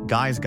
Guys.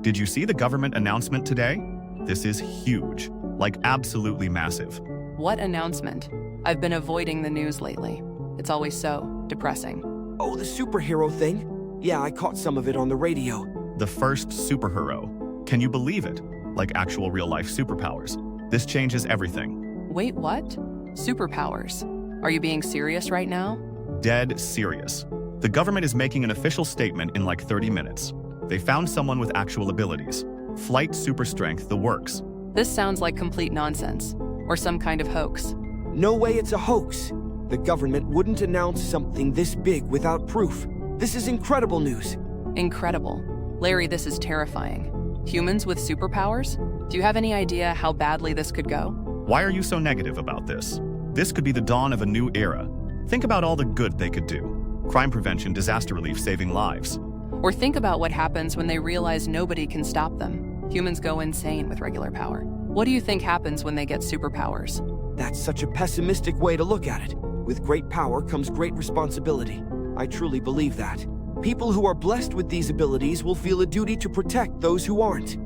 Did you see the government announcement today? This is huge, like absolutely massive. What announcement? I've been avoiding the news lately. It's always so depressing. Oh, the superhero thing? Yeah, I caught some of it on the radio. The first superhero. Can you believe it? Like actual real-life superpowers. This changes everything. Wait, what? Superpowers? Are you being serious right now? Dead serious. The government is making an official statement in like 30 minutes. They found someone with actual abilities. Flight super strength, the works. This sounds like complete nonsense, or some kind of hoax. No way it's a hoax. The government wouldn't announce something this big without proof. This is incredible news. Incredible. Larry, this is terrifying. Humans with superpowers? Do you have any idea how badly this could go? Why are you so negative about this? This could be the dawn of a new era. Think about all the good they could do. Crime prevention, disaster relief, saving lives. Or think about what happens when they realize nobody can stop them. Humans go insane with regular power. What do you think happens when they get superpowers? That's such a pessimistic way to look at it. With great power comes great responsibility. I truly believe that. People who are blessed with these abilities will feel a duty to protect those who aren't.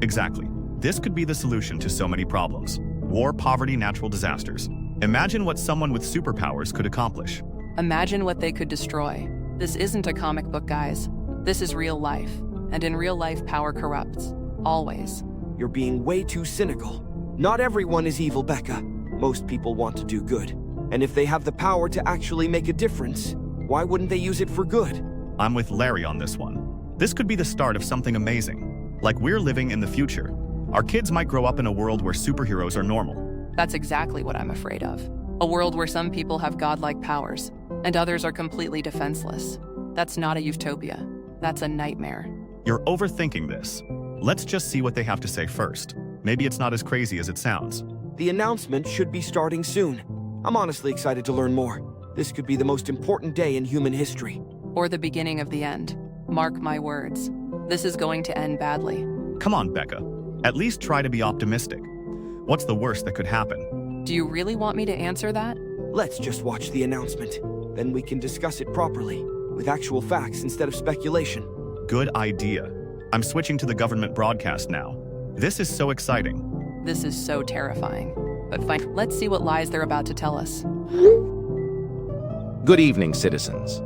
Exactly. This could be the solution to so many problems. War, poverty, natural disasters. Imagine what someone with superpowers could accomplish. Imagine what they could destroy. This isn't a comic book, guys. This is real life. And in real life, power corrupts. Always. You're being way too cynical. Not everyone is evil, Becca. Most people want to do good. And if they have the power to actually make a difference, why wouldn't they use it for good? I'm with Larry on this one. This could be the start of something amazing. Like we're living in the future. Our kids might grow up in a world where superheroes are normal. That's exactly what I'm afraid of. A world where some people have godlike powers, and others are completely defenseless. That's not a utopia. That's a nightmare. You're overthinking this. Let's just see what they have to say first. Maybe it's not as crazy as it sounds. The announcement should be starting soon. I'm honestly excited to learn more. This could be the most important day in human history. Or the beginning of the end. Mark my words. This is going to end badly. Come on, Becca. At least try to be optimistic. What's the worst that could happen? Do you really want me to answer that? Let's just watch the announcement. Then we can discuss it properly, with actual facts instead of speculation. Good idea. I'm switching to the government broadcast now. This is so exciting. This is so terrifying. But fine, let's see what lies they're about to tell us. Good evening, citizens.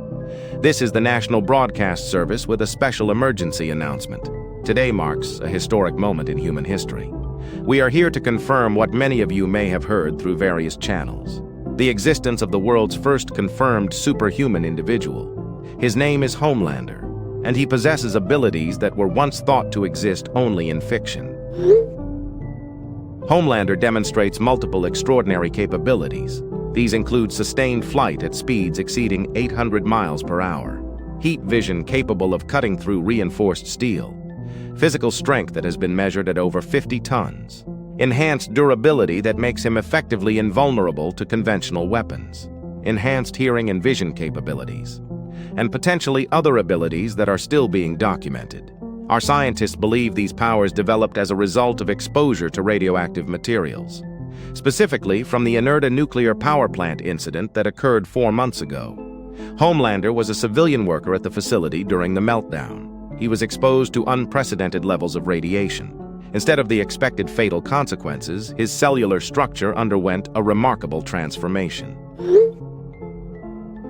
This is the National Broadcast Service with a special emergency announcement. Today marks a historic moment in human history. We are here to confirm what many of you may have heard through various channels: the existence of the world's first confirmed superhuman individual. His name is Homelander, and he possesses abilities that were once thought to exist only in fiction. Homelander demonstrates multiple extraordinary capabilities. These include sustained flight at speeds exceeding 800 miles per hour, heat vision capable of cutting through reinforced steel, physical strength that has been measured at over 50 tons, enhanced durability that makes him effectively invulnerable to conventional weapons, enhanced hearing and vision capabilities, and potentially other abilities that are still being documented. Our scientists believe these powers developed as a result of exposure to radioactive materials, specifically from the Inerta nuclear power plant incident that occurred 4 months ago. Homelander was a civilian worker at the facility during the meltdown. He was exposed to unprecedented levels of radiation. Instead of the expected fatal consequences, his cellular structure underwent a remarkable transformation.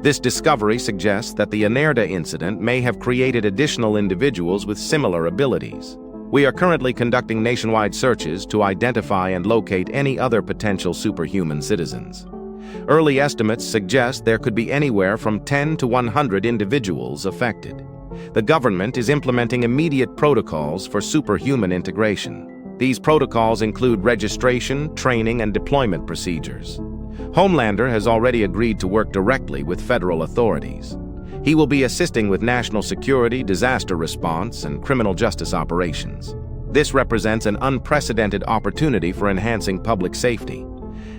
This discovery suggests that the Inerta incident may have created additional individuals with similar abilities. We are currently conducting nationwide searches to identify and locate any other potential superhuman citizens. Early estimates suggest there could be anywhere from 10 to 100 individuals affected. The government is implementing immediate protocols for superhuman integration. These protocols include registration, training, and deployment procedures. Homelander has already agreed to work directly with federal authorities. He will be assisting with national security, disaster response, and criminal justice operations. This represents an unprecedented opportunity for enhancing public safety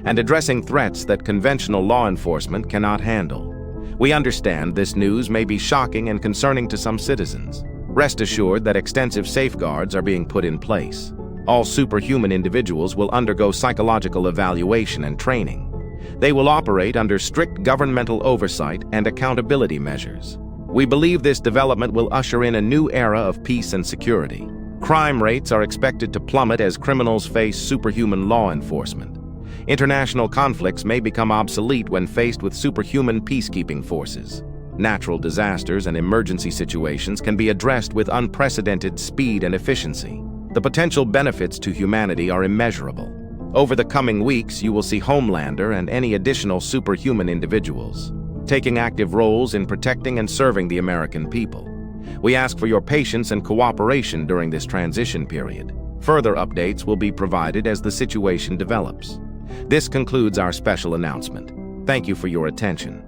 and addressing threats that conventional law enforcement cannot handle. We understand this news may be shocking and concerning to some citizens. Rest assured that extensive safeguards are being put in place. All superhuman individuals will undergo psychological evaluation and training. They will operate under strict governmental oversight and accountability measures. We believe this development will usher in a new era of peace and security. Crime rates are expected to plummet as criminals face superhuman law enforcement. International conflicts may become obsolete when faced with superhuman peacekeeping forces. Natural disasters and emergency situations can be addressed with unprecedented speed and efficiency. The potential benefits to humanity are immeasurable. Over the coming weeks, you will see Homelander and any additional superhuman individuals taking active roles in protecting and serving the American people. We ask for your patience and cooperation during this transition period. Further updates will be provided as the situation develops. This concludes our special announcement. Thank you for your attention.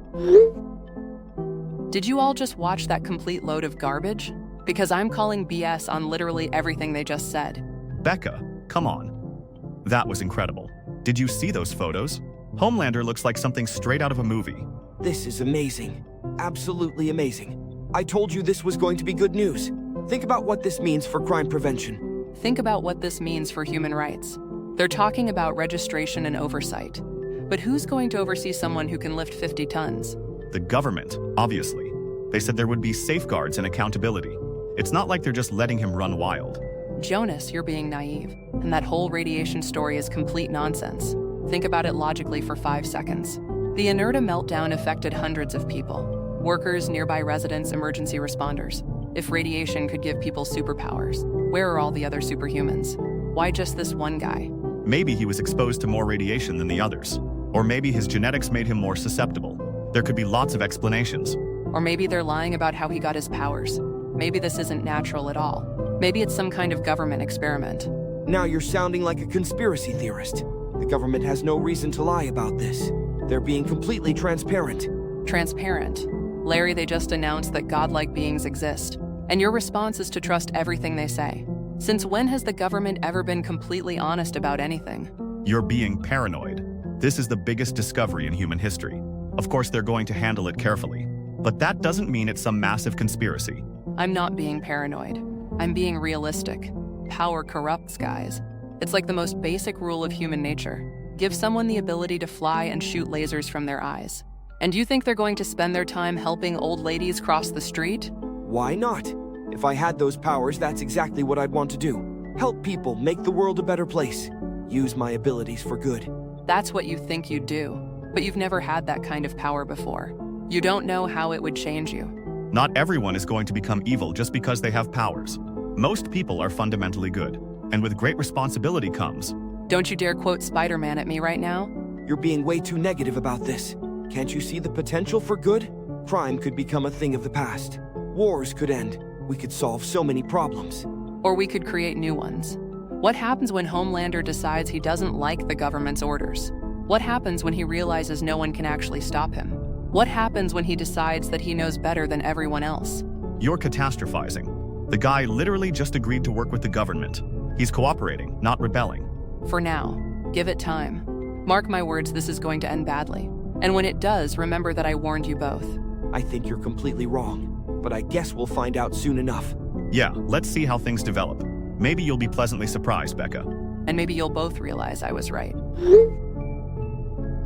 Did you all just watch that complete load of garbage? Because I'm calling BS on literally everything they just said. Becca, come on. That was incredible. Did you see those photos? Homelander looks like something straight out of a movie. This is amazing. Absolutely amazing. I told you this was going to be good news. Think about what this means for crime prevention. Think about what this means for human rights. They're talking about registration and oversight. But who's going to oversee someone who can lift 50 tons? The government, obviously. They said there would be safeguards and accountability. It's not like they're just letting him run wild. Jonas, you're being naive. And that whole radiation story is complete nonsense. Think about it logically for 5 seconds. The Inerta meltdown affected hundreds of people. Workers, nearby residents, emergency responders. If radiation could give people superpowers, where are all the other superhumans? Why just this one guy? Maybe he was exposed to more radiation than the others. Or maybe his genetics made him more susceptible. There could be lots of explanations. Or maybe they're lying about how he got his powers. Maybe this isn't natural at all. Maybe it's some kind of government experiment. Now you're sounding like a conspiracy theorist. The government has no reason to lie about this. They're being completely transparent. Transparent? Larry, they just announced that godlike beings exist. And your response is to trust everything they say. Since when has the government ever been completely honest about anything? You're being paranoid. This is the biggest discovery in human history. Of course, they're going to handle it carefully. But that doesn't mean it's some massive conspiracy. I'm not being paranoid. I'm being realistic. Power corrupts, guys. It's like the most basic rule of human nature. Give someone the ability to fly and shoot lasers from their eyes. And you think they're going to spend their time helping old ladies cross the street? Why not? If I had those powers, that's exactly what I'd want to do. Help people, make the world a better place. Use my abilities for good. That's what you think you'd do. But you've never had that kind of power before. You don't know how it would change you. Not everyone is going to become evil just because they have powers. Most people are fundamentally good. And with great responsibility comes. Don't you dare quote Spider-Man at me right now. You're being way too negative about this. Can't you see the potential for good? Crime could become a thing of the past. Wars could end. We could solve so many problems. Or we could create new ones. What happens when Homelander decides he doesn't like the government's orders? What happens when he realizes no one can actually stop him? What happens when he decides that he knows better than everyone else? You're catastrophizing. The guy literally just agreed to work with the government. He's cooperating, not rebelling. For now, give it time. Mark my words, this is going to end badly. And when it does, remember that I warned you both. I think you're completely wrong, but I guess we'll find out soon enough. Yeah, let's see how things develop. Maybe you'll be pleasantly surprised, Becca. And maybe you'll both realize I was right.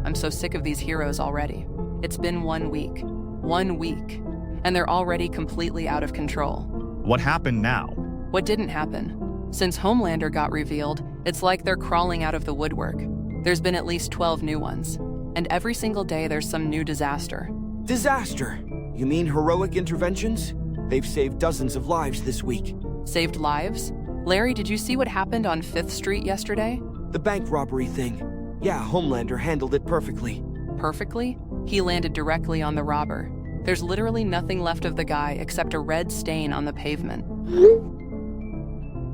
I'm so sick of these heroes already. It's been 1 week. 1 week. And they're already completely out of control. What happened now? What didn't happen? Since Homelander got revealed, it's like they're crawling out of the woodwork. There's been at least 12 new ones. And every single day there's some new disaster. Disaster? You mean heroic interventions? They've saved dozens of lives this week. Saved lives? Larry, did you see what happened on 5th Street yesterday? The bank robbery thing. Yeah, Homelander handled it perfectly. Perfectly? He landed directly on the robber. There's literally nothing left of the guy except a red stain on the pavement.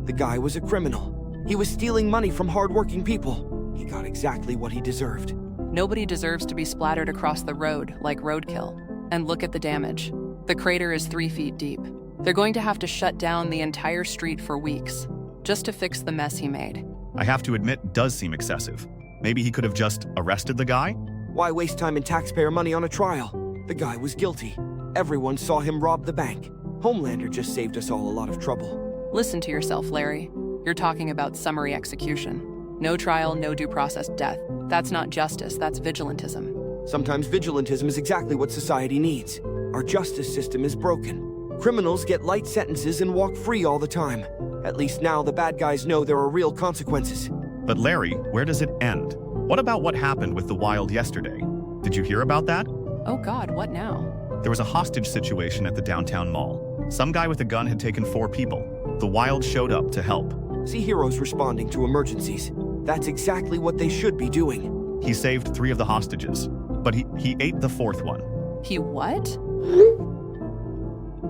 The guy was a criminal. He was stealing money from hardworking people. He got exactly what he deserved. Nobody deserves to be splattered across the road like roadkill. And look at the damage. The crater is 3 feet deep. They're going to have to shut down the entire street for weeks, just to fix the mess he made. I have to admit, does seem excessive. Maybe he could have just arrested the guy? Why waste time and taxpayer money on a trial? The guy was guilty. Everyone saw him rob the bank. Homelander just saved us all a lot of trouble. Listen to yourself, Larry. You're talking about summary execution. No trial, no due process, death. That's not justice, that's vigilantism. Sometimes vigilantism is exactly what society needs. Our justice system is broken. Criminals get light sentences and walk free all the time. At least now the bad guys know there are real consequences. But Larry, where does it end? What about what happened with the Wild yesterday? Did you hear about that? Oh God, what now? There was a hostage situation at the downtown mall. Some guy with a gun had taken 4 people. The Wild showed up to help. See heroes responding to emergencies. That's exactly what they should be doing. He saved 3 of the hostages, but he ate the 4th one. He what?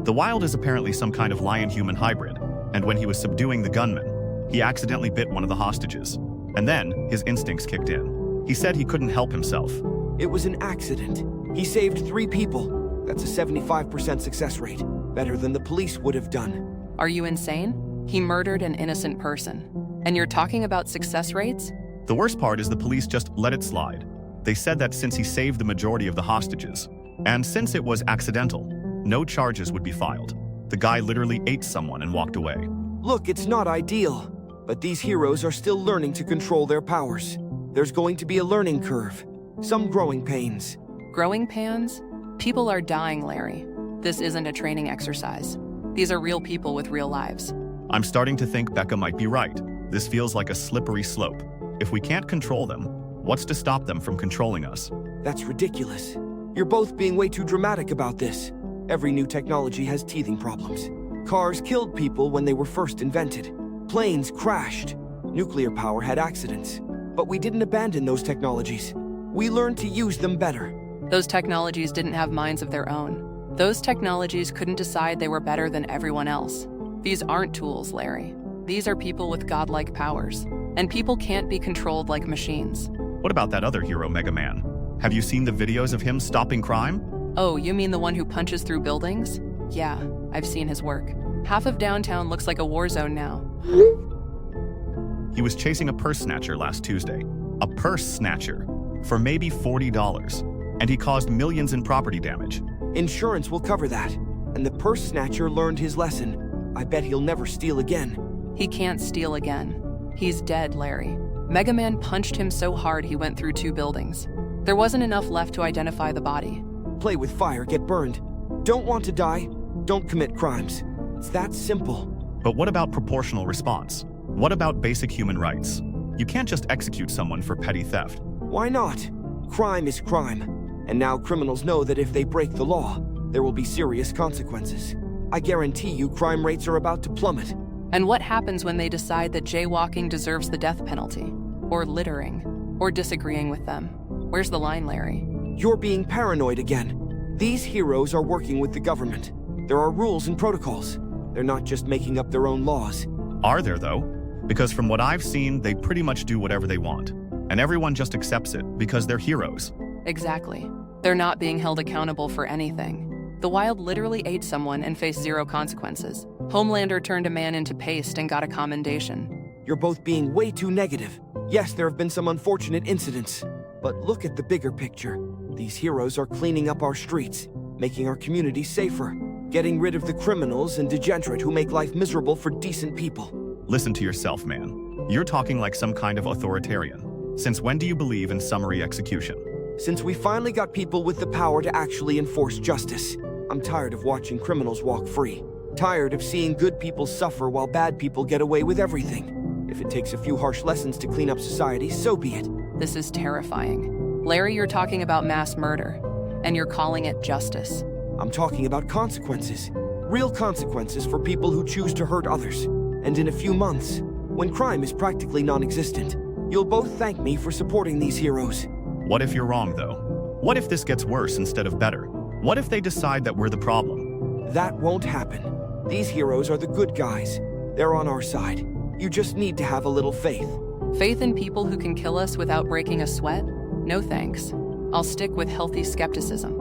The Wild is apparently some kind of lion-human hybrid, and when he was subduing the gunman, he accidentally bit one of the hostages. And then, his instincts kicked in. He said he couldn't help himself. It was an accident. He saved 3 people. That's a 75% success rate. Better than the police would have done. Are you insane? He murdered an innocent person. And you're talking about success rates? The worst part is the police just let it slide. They said that since he saved the majority of the hostages, and since it was accidental, no charges would be filed. The guy literally ate someone and walked away. Look, it's not ideal, but these heroes are still learning to control their powers. There's going to be a learning curve, some growing pains. Growing pains? People are dying, Larry. This isn't a training exercise. These are real people with real lives. I'm starting to think Becca might be right. This feels like a slippery slope. If we can't control them, what's to stop them from controlling us? That's ridiculous. You're both being way too dramatic about this. Every new technology has teething problems. Cars killed people when they were first invented. Planes crashed. Nuclear power had accidents. But we didn't abandon those technologies. We learned to use them better. Those technologies didn't have minds of their own. Those technologies couldn't decide they were better than everyone else. These aren't tools, Larry. These are people with godlike powers. And people can't be controlled like machines. What about that other hero, Mega Man? Have you seen the videos of him stopping crime? Oh, you mean the one who punches through buildings? Yeah, I've seen his work. Half of downtown looks like a war zone now. He was chasing a purse snatcher last Tuesday. A purse snatcher. For maybe $40. And he caused millions in property damage. Insurance will cover that. And the purse snatcher learned his lesson. I bet he'll never steal again. He can't steal again. He's dead, Larry. Mega Man punched him so hard he went through 2 buildings. There wasn't enough left to identify the body. Play with fire, get burned. Don't want to die, don't commit crimes. It's that simple. But what about proportional response? What about basic human rights? You can't just execute someone for petty theft. Why not? Crime is crime. And now criminals know that if they break the law, there will be serious consequences. I guarantee you crime rates are about to plummet. And what happens when they decide that jaywalking deserves the death penalty? Or littering? Or disagreeing with them? Where's the line, Larry? You're being paranoid again. These heroes are working with the government. There are rules and protocols. They're not just making up their own laws. Are there, though? Because from what I've seen, they pretty much do whatever they want. And everyone just accepts it because they're heroes. Exactly. They're not being held accountable for anything. The Wild literally ate someone and faced 0 consequences. Homelander turned a man into paste and got a commendation. You're both being way too negative. Yes, there have been some unfortunate incidents. But look at the bigger picture. These heroes are cleaning up our streets, making our communities safer, getting rid of the criminals and degenerate who make life miserable for decent people. Listen to yourself, man. You're talking like some kind of authoritarian. Since when do you believe in summary execution? Since we finally got people with the power to actually enforce justice. I'm tired of watching criminals walk free. Tired of seeing good people suffer while bad people get away with everything. If it takes a few harsh lessons to clean up society, so be it. This is terrifying. Larry, you're talking about mass murder, and you're calling it justice. I'm talking about consequences. Real consequences for people who choose to hurt others. And in a few months, when crime is practically non-existent, you'll both thank me for supporting these heroes. What if you're wrong, though? What if this gets worse instead of better? What if they decide that we're the problem? That won't happen. These heroes are the good guys. They're on our side. You just need to have a little faith. Faith in people who can kill us without breaking a sweat? No thanks. I'll stick with healthy skepticism.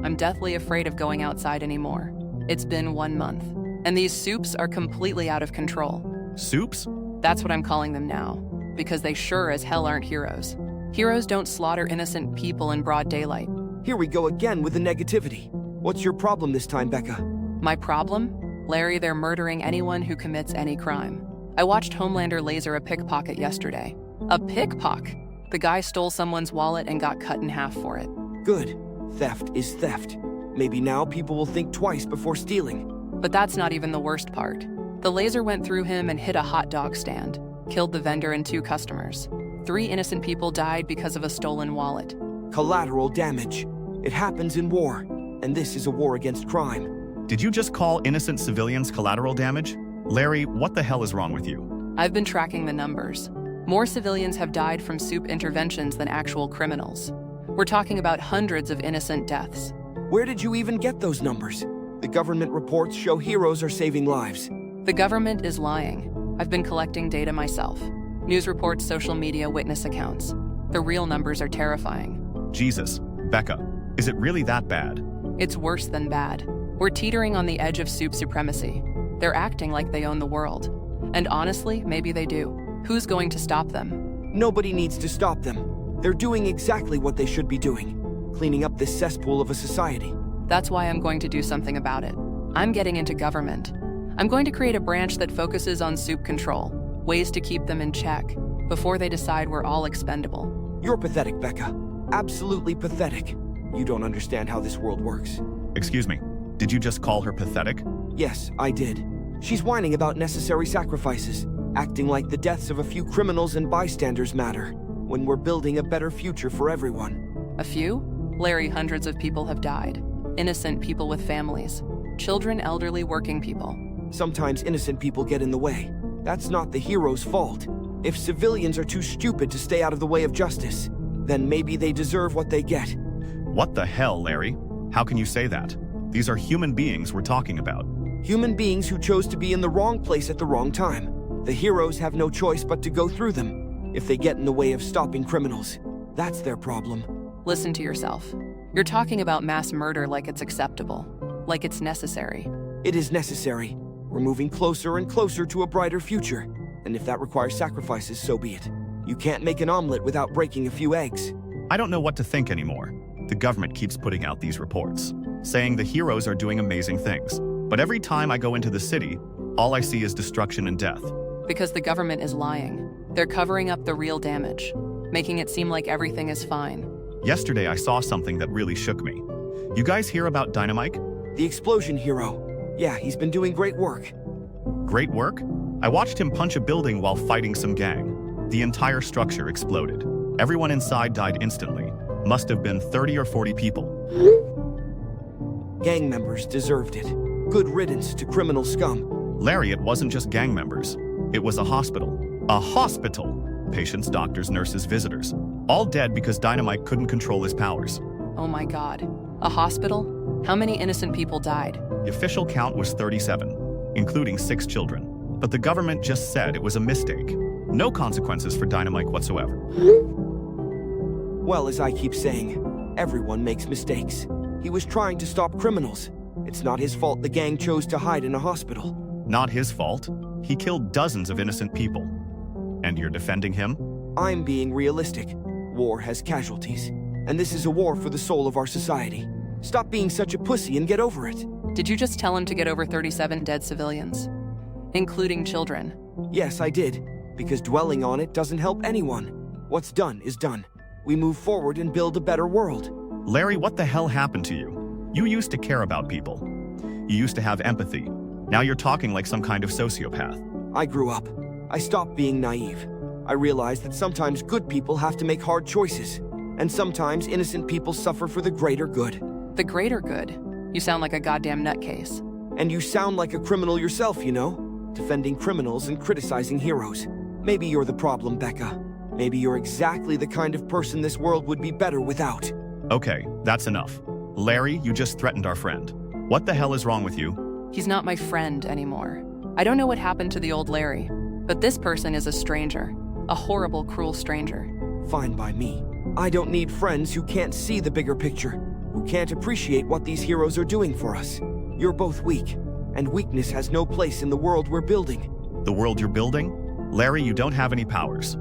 I'm deathly afraid of going outside anymore. It's been 1 month, and these soups are completely out of control. Soups? That's what I'm calling them now, because they sure as hell aren't heroes. Heroes don't slaughter innocent people in broad daylight. Here we go again with the negativity. What's your problem this time, Becca? My problem? Larry, they're murdering anyone who commits any crime. I watched Homelander laser a pickpocket yesterday. A pickpocket? The guy stole someone's wallet and got cut in half for it. Good. Theft is theft. Maybe now people will think twice before stealing. But that's not even the worst part. The laser went through him and hit a hot dog stand, killed the vendor and 2 customers. 3 innocent people died because of a stolen wallet. Collateral damage. It happens in war, and this is a war against crime. Did you just call innocent civilians collateral damage? Larry, what the hell is wrong with you? I've been tracking the numbers. More civilians have died from soup interventions than actual criminals. We're talking about hundreds of innocent deaths. Where did you even get those numbers? The government reports show heroes are saving lives. The government is lying. I've been collecting data myself. News reports, social media, witness accounts. The real numbers are terrifying. Jesus, Becca, is it really that bad? It's worse than bad. We're teetering on the edge of soup supremacy. They're acting like they own the world. And honestly, maybe they do. Who's going to stop them? Nobody needs to stop them. They're doing exactly what they should be doing, cleaning up this cesspool of a society. That's why I'm going to do something about it. I'm getting into government. I'm going to create a branch that focuses on soup control, ways to keep them in check, before they decide we're all expendable. You're pathetic, Becca. Absolutely pathetic. You don't understand how this world works. Excuse me, did you just call her pathetic? Yes, I did. She's whining about necessary sacrifices, acting like the deaths of a few criminals and bystanders matter, when we're building a better future for everyone. A few? Larry, hundreds of people have died. Innocent people with families. Children, elderly, working people. Sometimes innocent people get in the way. That's not the hero's fault. If civilians are too stupid to stay out of the way of justice, then maybe they deserve what they get. What the hell, Larry? How can you say that? These are human beings we're talking about. Human beings who chose to be in the wrong place at the wrong time. The heroes have no choice but to go through them. If they get in the way of stopping criminals, that's their problem. Listen to yourself. You're talking about mass murder like it's acceptable, like it's necessary. It is necessary. We're moving closer and closer to a brighter future. And if that requires sacrifices, so be it. You can't make an omelet without breaking a few eggs. I don't know what to think anymore. The government keeps putting out these reports, saying the heroes are doing amazing things. But every time I go into the city, all I see is destruction and death. Because the government is lying. They're covering up the real damage, making it seem like everything is fine. Yesterday I saw something that really shook me. You guys hear about Dynamite? The explosion hero. Yeah, he's been doing great work. Great work? I watched him punch a building while fighting some gang. The entire structure exploded. Everyone inside died instantly. Must have been 30 or 40 people. Gang members deserved it. Good riddance to criminal scum. Larry, it wasn't just gang members. It was a hospital. A hospital! Patients, doctors, nurses, visitors. All dead because Dynamite couldn't control his powers. Oh my God. A hospital? How many innocent people died? The official count was 37, including 6 children. But the government just said it was a mistake. No consequences for Dynamite whatsoever. Well, as I keep saying, everyone makes mistakes. He was trying to stop criminals. It's not his fault the gang chose to hide in a hospital. Not his fault. He killed dozens of innocent people. And you're defending him? I'm being realistic. War has casualties. And this is a war for the soul of our society. Stop being such a pussy and get over it. Did you just tell him to get over 37 dead civilians? Including children? Yes, I did. Because dwelling on it doesn't help anyone. What's done is done. We move forward and build a better world. Larry, what the hell happened to you? You used to care about people. You used to have empathy. Now you're talking like some kind of sociopath. I grew up. I stopped being naive. I realized that sometimes good people have to make hard choices. And sometimes innocent people suffer for the greater good. The greater good? You sound like a goddamn nutcase. And you sound like a criminal yourself, you know? Defending criminals and criticizing heroes. Maybe you're the problem, Becca. Maybe you're exactly the kind of person this world would be better without. Okay, that's enough. Larry, you just threatened our friend. What the hell is wrong with you? He's not my friend anymore. I don't know what happened to the old Larry, but this person is a stranger. A horrible, cruel stranger. Fine by me. I don't need friends who can't see the bigger picture, who can't appreciate what these heroes are doing for us. You're both weak, and weakness has no place in the world we're building. The world you're building? Larry, you don't have any powers.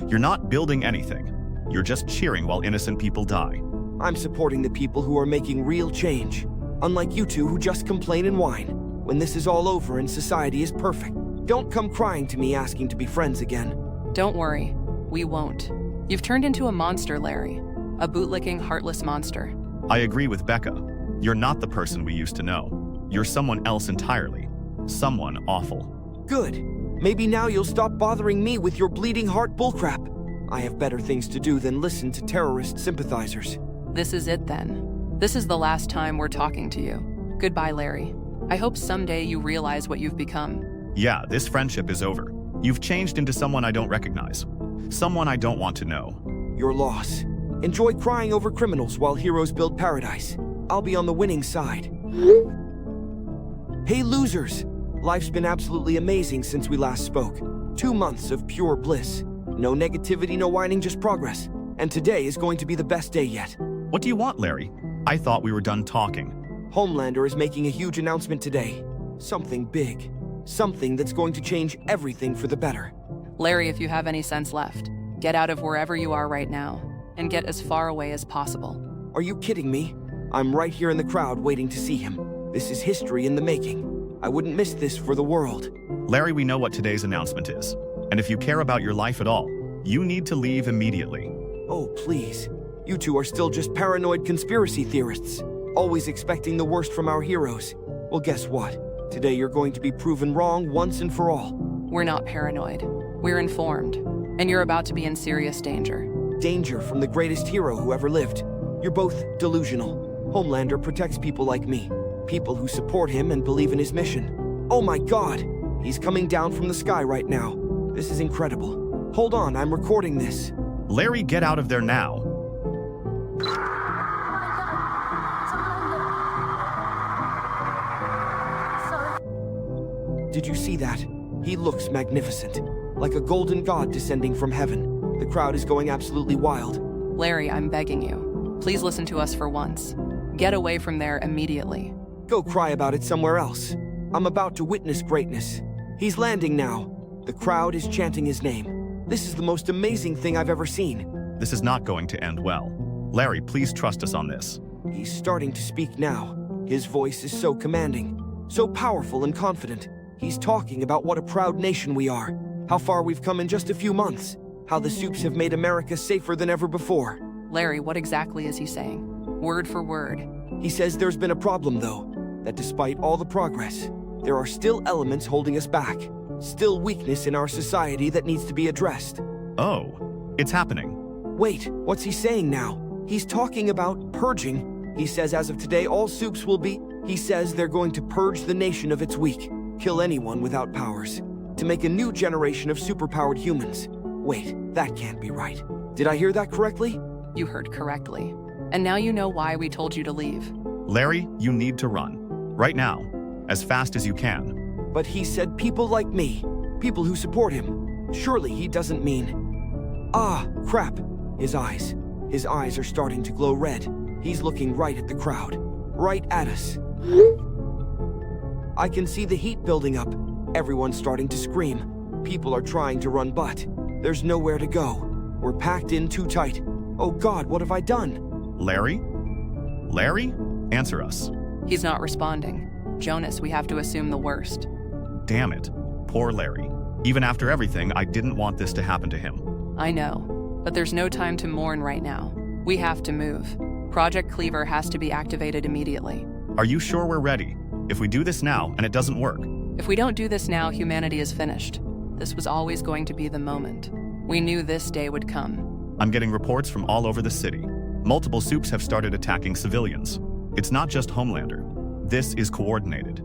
You're not building anything. You're just cheering while innocent people die. I'm supporting the people who are making real change. Unlike you two who just complain and whine. When this is all over and society is perfect, don't come crying to me asking to be friends again. Don't worry, we won't. You've turned into a monster, Larry. A bootlicking, heartless monster. I agree with Becca. You're not the person we used to know. You're someone else entirely. Someone awful. Good. Maybe now you'll stop bothering me with your bleeding heart bullcrap. I have better things to do than listen to terrorist sympathizers. This is it then. This is the last time we're talking to you. Goodbye, Larry. I hope someday you realize what you've become. Yeah, this friendship is over. You've changed into someone I don't recognize. Someone I don't want to know. Your loss. Enjoy crying over criminals while heroes build paradise. I'll be on the winning side. Hey losers! Life's been absolutely amazing since we last spoke. 2 months of pure bliss. No negativity, no whining, just progress. And today is going to be the best day yet. What do you want, Larry? I thought we were done talking. Homelander is making a huge announcement today. Something big. Something that's going to change everything for the better. Larry, if you have any sense left, get out of wherever you are right now and get as far away as possible. Are you kidding me? I'm right here in the crowd waiting to see him. This is history in the making. I wouldn't miss this for the world. Larry, we know what today's announcement is. And if you care about your life at all, you need to leave immediately. Oh, please. You two are still just paranoid conspiracy theorists, always expecting the worst from our heroes. Well, guess what? Today you're going to be proven wrong once and for all. We're not paranoid. We're informed. And you're about to be in serious danger. Danger from the greatest hero who ever lived. You're both delusional. Homelander protects people like me. People who support him and believe in his mission. Oh my God! He's coming down from the sky right now. This is incredible. Hold on, I'm recording this. Larry, get out of there now. Did you see that? He looks magnificent. Like a golden god descending from heaven. The crowd is going absolutely wild. Larry, I'm begging you. Please listen to us for once. Get away from there immediately. Go cry about it somewhere else. I'm about to witness greatness. He's landing now. The crowd is chanting his name. This is the most amazing thing I've ever seen. This is not going to end well. Larry, please trust us on this. He's starting to speak now. His voice is so commanding, so powerful and confident. He's talking about what a proud nation we are, how far we've come in just a few months, how the Supes have made America safer than ever before. Larry, what exactly is he saying? Word for word. He says there's been a problem, though, that despite all the progress, there are still elements holding us back, still weakness in our society that needs to be addressed. Oh, it's happening. Wait, what's he saying now? He's talking about purging. He says as of today, all Supes will be... He says they're going to purge the nation of its weak, kill anyone without powers, to make a new generation of superpowered humans. Wait, that can't be right. Did I hear that correctly? You heard correctly. And now you know why we told you to leave. Larry, you need to run. Right now. As fast as you can. But he said people like me. People who support him. Surely he doesn't mean... Ah, crap. His eyes. His eyes are starting to glow red. He's looking right at the crowd. Right at us. I can see the heat building up. Everyone's starting to scream. People are trying to run, but there's nowhere to go. We're packed in too tight. Oh God, what have I done? Larry? Larry? Answer us. He's not responding. Jonas, we have to assume the worst. Damn it. Poor Larry. Even after everything, I didn't want this to happen to him. I know, but there's no time to mourn right now. We have to move. Project Cleaver has to be activated immediately. Are you sure we're ready? If we do this now and it doesn't work. If we don't do this now, humanity is finished. This was always going to be the moment. We knew this day would come. I'm getting reports from all over the city. Multiple Supes have started attacking civilians. It's not just Homelander. This is coordinated.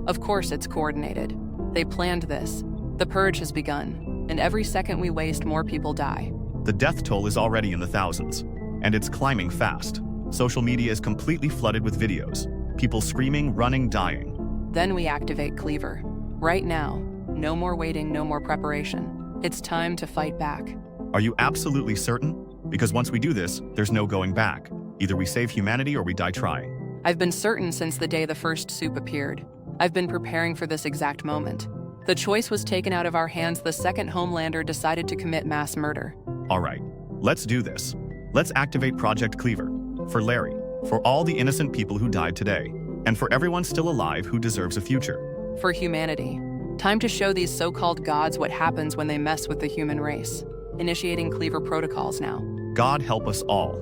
Of course it's coordinated. They planned this. The purge has begun, and every second we waste, more people die. The death toll is already in the thousands, and it's climbing fast. Social media is completely flooded with videos. People screaming, running, dying. Then we activate Cleaver. Right now. No more waiting, no more preparation. It's time to fight back. Are you absolutely certain? Because once we do this, there's no going back. Either we save humanity or we die trying. I've been certain since the day the first Supe appeared. I've been preparing for this exact moment. The choice was taken out of our hands the second Homelander decided to commit mass murder. All right, let's do this. Let's activate Project Cleaver. For Larry, for all the innocent people who died today, and for everyone still alive who deserves a future. For humanity. Time to show these so-called gods what happens when they mess with the human race. Initiating Cleaver protocols now. God help us all.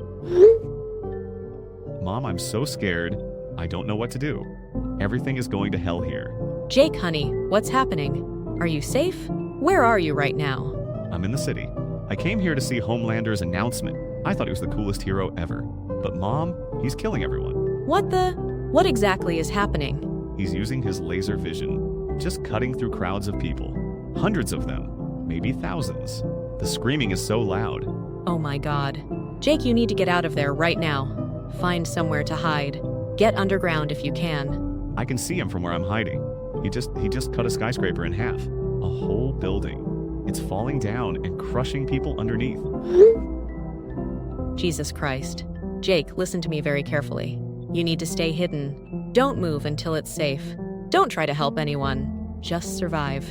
Mom, I'm so scared. I don't know what to do. Everything is going to hell here. Jake, honey, what's happening? Are you safe? Where are you right now? I'm in the city. I came here to see Homelander's announcement. I thought he was the coolest hero ever. But Mom, he's killing everyone. What exactly is happening? He's using his laser vision, just cutting through crowds of people. Hundreds of them, maybe thousands. The screaming is so loud. Oh my God. Jake, you need to get out of there right now. Find somewhere to hide. Get underground if you can. I can see him from where I'm hiding. He just cut a skyscraper in half. A whole building. It's falling down and crushing people underneath. Jesus Christ. Jake, listen to me very carefully. You need to stay hidden. Don't move until it's safe. Don't try to help anyone. Just survive.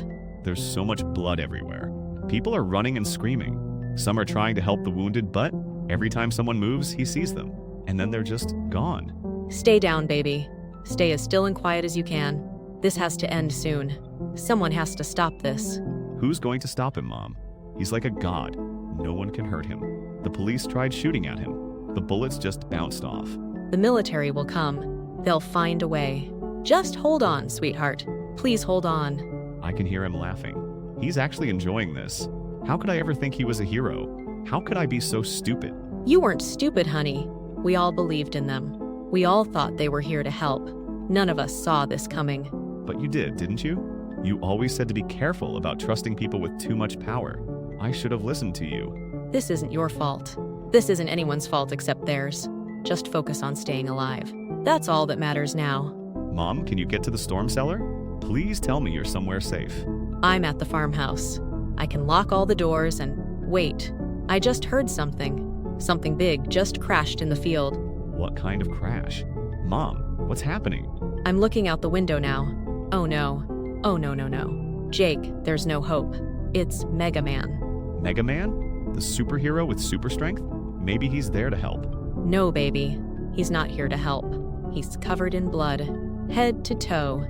There's so much blood everywhere. People are running and screaming. Some are trying to help the wounded, but every time someone moves, he sees them. And then they're just gone. Stay down, baby. Stay as still and quiet as you can. This has to end soon. Someone has to stop this. Who's going to stop him, Mom? He's like a god. No one can hurt him. The police tried shooting at him. The bullets just bounced off. The military will come. They'll find a way. Just hold on, sweetheart. Please hold on. I can hear him laughing. He's actually enjoying this. How could I ever think he was a hero? How could I be so stupid? You weren't stupid, honey. We all believed in them. We all thought they were here to help. None of us saw this coming. But you did, didn't you? You always said to be careful about trusting people with too much power. I should have listened to you. This isn't your fault. This isn't anyone's fault except theirs. Just focus on staying alive. That's all that matters now. Mom, can you get to the storm cellar? Please tell me you're somewhere safe. I'm at the farmhouse. I can lock all the doors and wait. I just heard something. Something big just crashed in the field. What kind of crash? Mom, what's happening? I'm looking out the window now. Oh no. Oh no. Jake, there's no hope. It's Mega Man. Mega Man? The superhero with super strength? Maybe he's there to help. No, baby. He's not here to help. He's covered in blood, head to toe.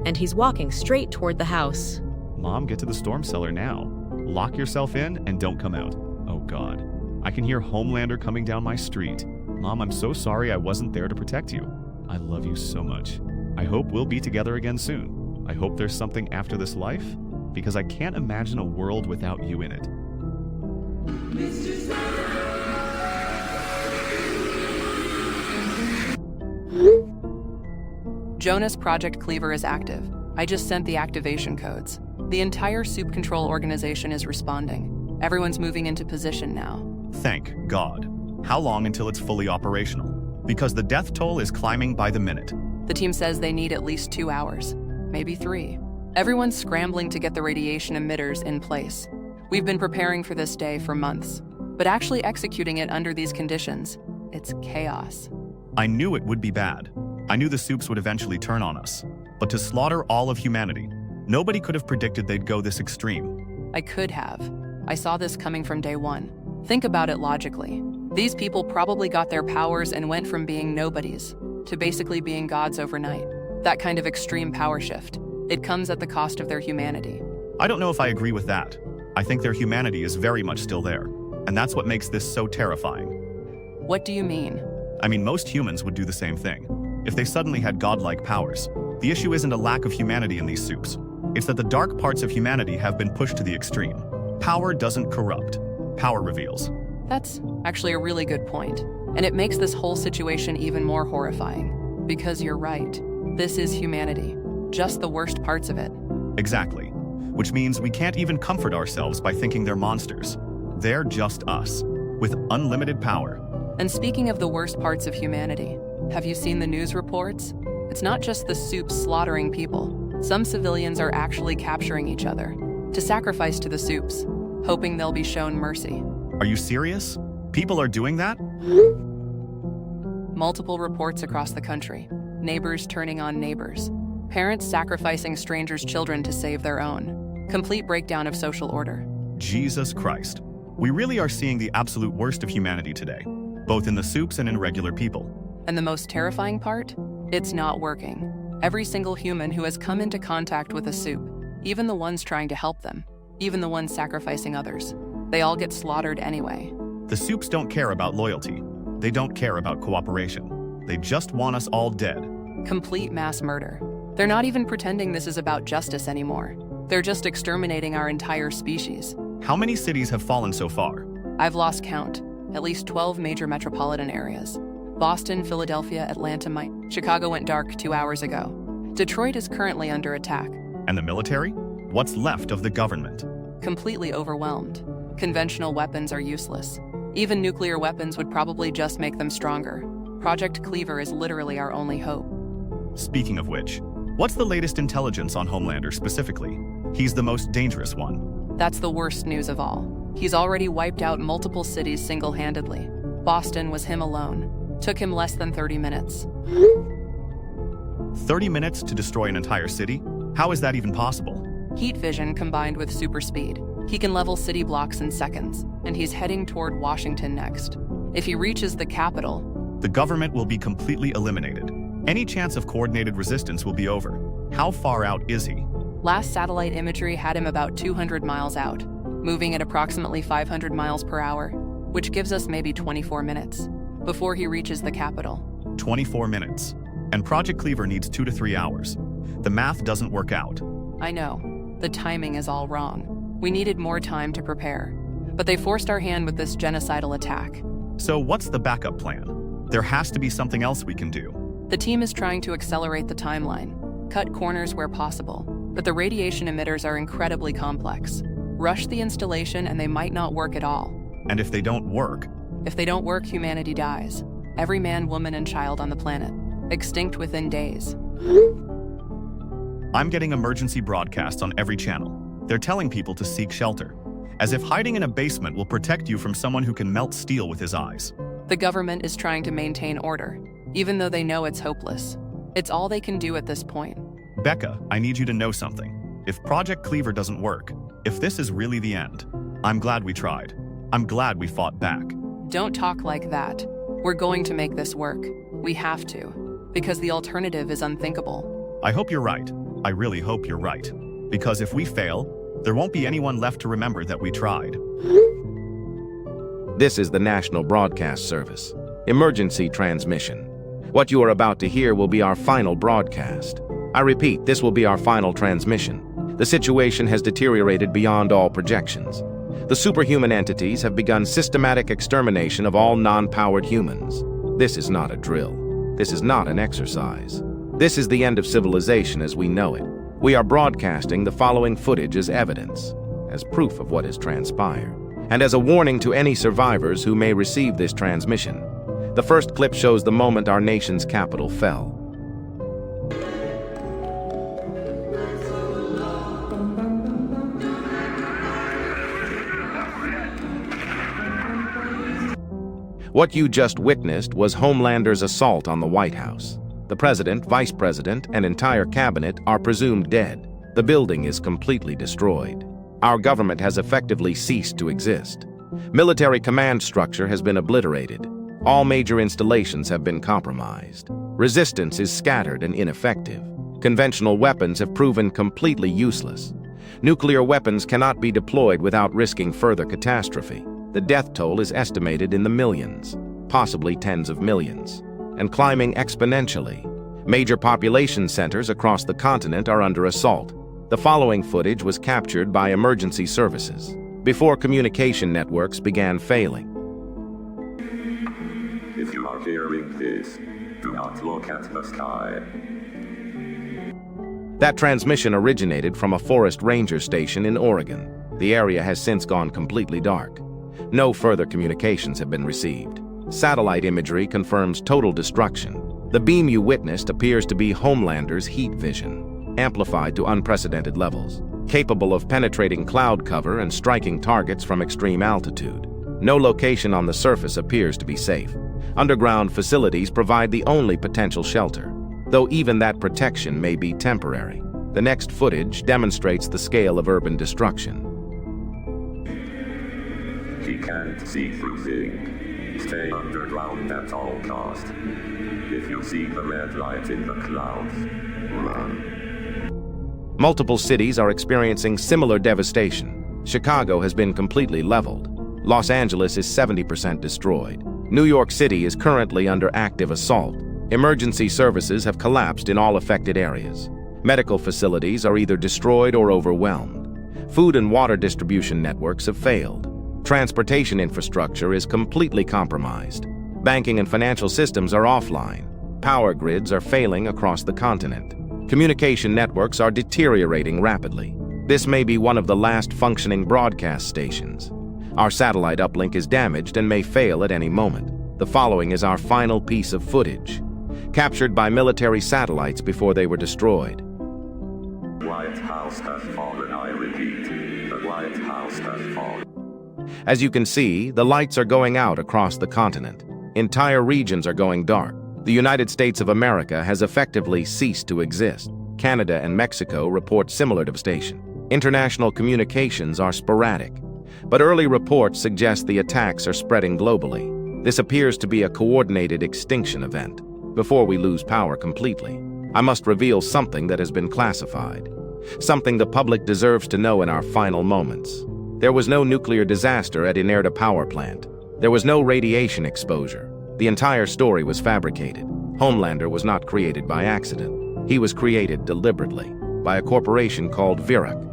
And he's walking straight toward the house. Mom, get to the storm cellar now. Lock yourself in and don't come out. Oh God. I can hear Homelander coming down my street. Mom, I'm so sorry I wasn't there to protect you. I love you so much. I hope we'll be together again soon. I hope there's something after this life, because I can't imagine a world without you in it. Jonas Project Cleaver is active. I just sent the activation codes. The entire soup control organization is responding. Everyone's moving into position now. Thank God. How long until it's fully operational? Because the death toll is climbing by the minute. The team says they need at least 2 hours, maybe 3. Everyone's scrambling to get the radiation emitters in place. We've been preparing for this day for months, but actually executing it under these conditions, it's chaos. I knew it would be bad. I knew the soups would eventually turn on us. But to slaughter all of humanity, nobody could have predicted they'd go this extreme. I could have. I saw this coming from day one. Think about it logically. These people probably got their powers and went from being nobodies to basically being gods overnight. That kind of extreme power shift. It comes at the cost of their humanity. I don't know if I agree with that. I think their humanity is very much still there. And that's what makes this so terrifying. What do you mean? I mean, most humans would do the same thing. If they suddenly had godlike powers. The issue isn't a lack of humanity in these soups. It's that the dark parts of humanity have been pushed to the extreme. Power doesn't corrupt. Power reveals. That's actually a really good point. And it makes this whole situation even more horrifying. Because you're right. This is humanity. Just the worst parts of it. Exactly. Which means we can't even comfort ourselves by thinking they're monsters. They're just us, with unlimited power. And speaking of the worst parts of humanity, have you seen the news reports? It's not just the soups slaughtering people. Some civilians are actually capturing each other to sacrifice to the soups, hoping they'll be shown mercy. Are you serious? People are doing that? Multiple reports across the country. Neighbors turning on neighbors. Parents sacrificing strangers' children to save their own. Complete breakdown of social order. Jesus Christ. We really are seeing the absolute worst of humanity today, both in the soups and in regular people. And the most terrifying part? It's not working. Every single human who has come into contact with a soup, even the ones trying to help them, even the ones sacrificing others. They all get slaughtered anyway. The Supes don't care about loyalty. They don't care about cooperation. They just want us all dead. Complete mass murder. They're not even pretending this is about justice anymore. They're just exterminating our entire species. How many cities have fallen so far? I've lost count. At least 12 major metropolitan areas. Boston, Philadelphia, Atlanta, Chicago went dark 2 hours ago. Detroit is currently under attack. And the military? What's left of the government? Completely overwhelmed. Conventional weapons are useless. Even nuclear weapons would probably just make them stronger. Project Cleaver is literally our only hope. Speaking of which, what's the latest intelligence on Homelander specifically? He's the most dangerous one. That's the worst news of all. He's already wiped out multiple cities single-handedly. Boston was him alone. Took him less than 30 minutes. 30 minutes to destroy an entire city? How is that even possible? Heat vision combined with super speed. He can level city blocks in seconds, and he's heading toward Washington next. If he reaches the capital, the government will be completely eliminated. Any chance of coordinated resistance will be over. How far out is he? Last satellite imagery had him about 200 miles out, moving at approximately 500 miles per hour, which gives us maybe 24 minutes before he reaches the capital. 24 minutes. And Project Cleaver needs 2 to 3 hours. The math doesn't work out. I know. The timing is all wrong. We needed more time to prepare. But they forced our hand with this genocidal attack. So what's the backup plan? There has to be something else we can do. The team is trying to accelerate the timeline, cut corners where possible. But the radiation emitters are incredibly complex. Rush the installation and they might not work at all. And if they don't work? If they don't work, humanity dies. Every man, woman, and child on the planet. Extinct within days. I'm getting emergency broadcasts on every channel. They're telling people to seek shelter, as if hiding in a basement will protect you from someone who can melt steel with his eyes. The government is trying to maintain order, even though they know it's hopeless. It's all they can do at this point. Becca, I need you to know something. If Project Cleaver doesn't work, if this is really the end, I'm glad we tried. I'm glad we fought back. Don't talk like that. We're going to make this work. We have to, because the alternative is unthinkable. I hope you're right. I really hope you're right. Because if we fail, there won't be anyone left to remember that we tried. This is the National Broadcast Service. Emergency transmission. What you are about to hear will be our final broadcast. I repeat, this will be our final transmission. The situation has deteriorated beyond all projections. The superhuman entities have begun systematic extermination of all non-powered humans. This is not a drill. This is not an exercise. This is the end of civilization as we know it. We are broadcasting the following footage as evidence, as proof of what has transpired, and as a warning to any survivors who may receive this transmission. The first clip shows the moment our nation's capital fell. What you just witnessed was Homelander's assault on the White House. The president, vice president, and entire cabinet are presumed dead. The building is completely destroyed. Our government has effectively ceased to exist. Military command structure has been obliterated. All major installations have been compromised. Resistance is scattered and ineffective. Conventional weapons have proven completely useless. Nuclear weapons cannot be deployed without risking further catastrophe. The death toll is estimated in the millions, possibly tens of millions, and climbing exponentially. Major population centers across the continent are under assault. The following footage was captured by emergency services before communication networks began failing. If you are hearing this, do not look at the sky. That transmission originated from a forest ranger station in Oregon. The area has since gone completely dark. No further communications have been received. Satellite imagery confirms total destruction. The beam you witnessed appears to be Homelander's heat vision, amplified to unprecedented levels, capable of penetrating cloud cover and striking targets from extreme altitude. No location on the surface appears to be safe. Underground facilities provide the only potential shelter, though even that protection may be temporary. The next footage demonstrates the scale of urban destruction. He can't see through things. Stay underground at all cost. If you see the red light in the clouds, run. Multiple cities are experiencing similar devastation. Chicago has been completely leveled. Los Angeles is 70% destroyed. New York City is currently under active assault. Emergency services have collapsed in all affected areas. Medical facilities are either destroyed or overwhelmed. Food and water distribution networks have failed. Transportation infrastructure is completely compromised. Banking and financial systems are offline. Power grids are failing across the continent. Communication networks are deteriorating rapidly. This may be one of the last functioning broadcast stations. Our satellite uplink is damaged and may fail at any moment. The following is our final piece of footage, captured by military satellites before they were destroyed. White House has fallen, I repeat. The White House has fallen. As you can see, the lights are going out across the continent. Entire regions are going dark. The United States of America has effectively ceased to exist. Canada and Mexico report similar devastation. International communications are sporadic, but early reports suggest the attacks are spreading globally. This appears to be a coordinated extinction event. Before we lose power completely, I must reveal something that has been classified. Something the public deserves to know in our final moments. There was no nuclear disaster at Inerda power plant. There was no radiation exposure. The entire story was fabricated. Homelander was not created by accident. He was created deliberately by a corporation called Virac.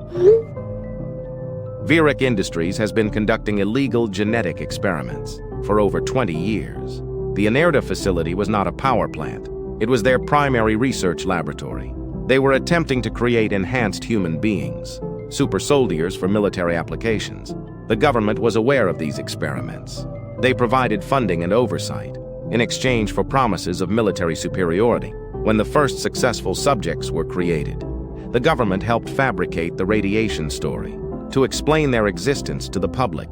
Virac Industries has been conducting illegal genetic experiments for over 20 years. The Inerda facility was not a power plant. It was their primary research laboratory. They were attempting to create enhanced human beings, super soldiers for military applications. The government was aware of these experiments. They provided funding and oversight in exchange for promises of military superiority. When the first successful subjects were created, the government helped fabricate the radiation story to explain their existence to the public.